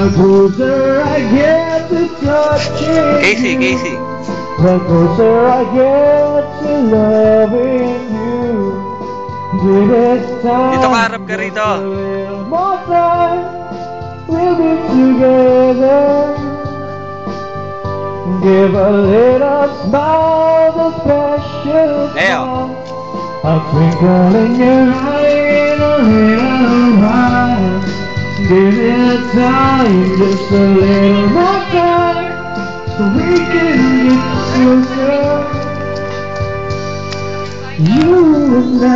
The closer I get to touching Casey, you, Casey. the closer I get to loving you. Give it time. Dito ka, harap ka rito. Just a little more time. We'll be together. Give a little smile, the special Leo. smile. A twinkle in your eye in a little while. Give it time, just a little more time, so we can get closer. You and I.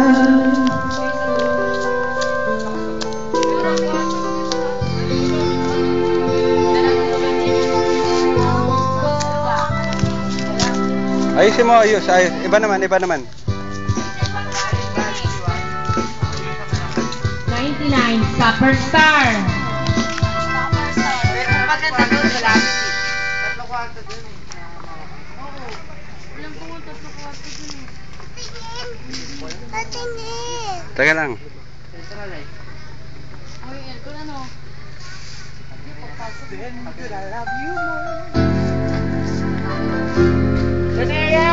Ayusin mo, ayos. Iba naman, iba naman. 99, Superstar. Pero maganda doon, wala. Tatlo kwarto doon eh. Oo. Walang po tatlo kwarto doon eh. Patingin! Teka lang. Central eh. Ay, aircon ano? Pagpasok din. I love you more. Janea!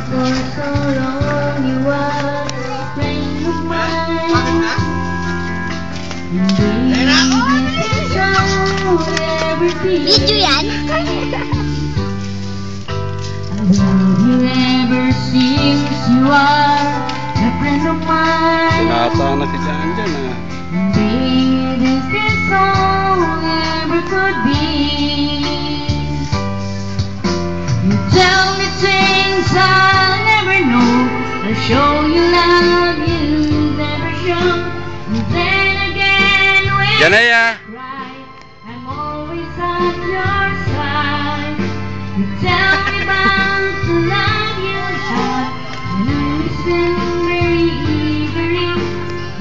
For so long you are a friend of mine. Video yan? I love you ever since you are a friend of mine. Sinata na si Jan dyan ah. Baby, this is all ever could be. You tell me things I'll never know. I'll show you love you never shown. And then again when Janea! you cry, I'm always at your side. You tell me about the love you had, and I listen very eagerly.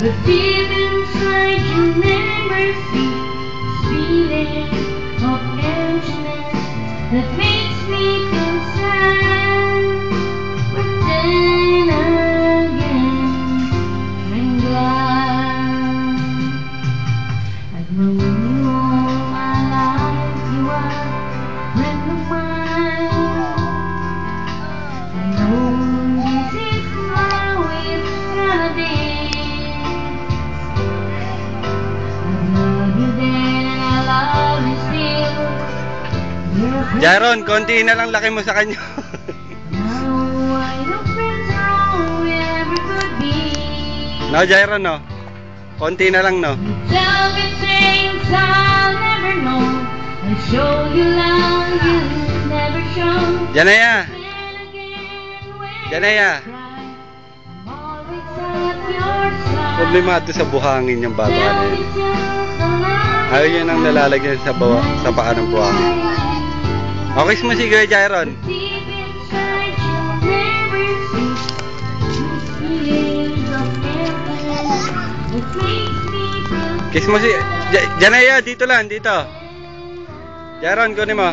But deep inside you never see this feeling of emptiness that makes me feel sad. But then again, I'm glad I've known you all my life. You are a friend of mine. I know this is how it's gonna be. I love you then and I love you still. You're a friend Jaron, of konti na lang laki mo sa kanya. Now I know friends are all we ever could be. No, Jaron, no? Konti na lang, no? You tell me things I'll never know. I show you love you never show. Janea! Then again when Janea! you cry, I'm always at your side. Problemado sa buhangin yung bata na Tell me yun. just a lie. Ayaw yan ang nalalagyan sa paa ng buhangin. Okay mo si Kuya Jaron. Deep inside you'll never see these feelings of emptiness that makes me feel Kiss mo si... Janea, dito lang, dito. Jaron, kunin mo.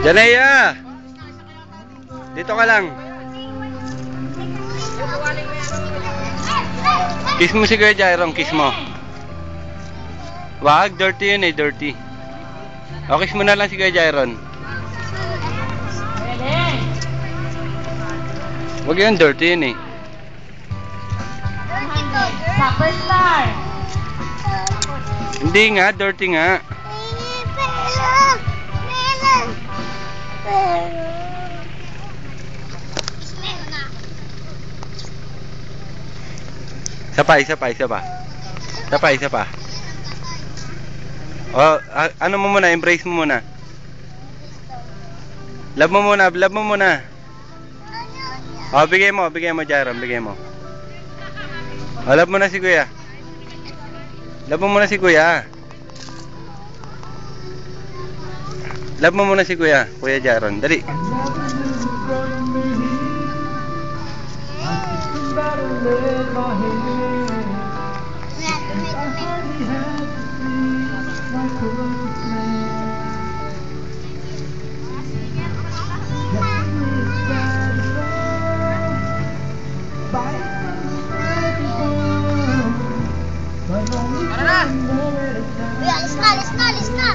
Janea! Dito ka lang. Kiss mo si Kuya Jaron, kiss mo. Wag, dirty yun eh, dirty. O, kiss mo na lang si Kuya Jaron. Wag yun, dirty yun eh. Superstar. Hindi nga, dirty nga. Isa pa, isa pa, isa pa. Isa pa, isa pa. O, ano mo muna, embrace mo muna. Love mo muna, love mo muna. O, bigay mo, Jaron, bigay mo. O, love mo na si Kuya. Love mo muna si Kuya. Love mo muna si Kuya Jaron. Dali. Alis na, alis na, alis na.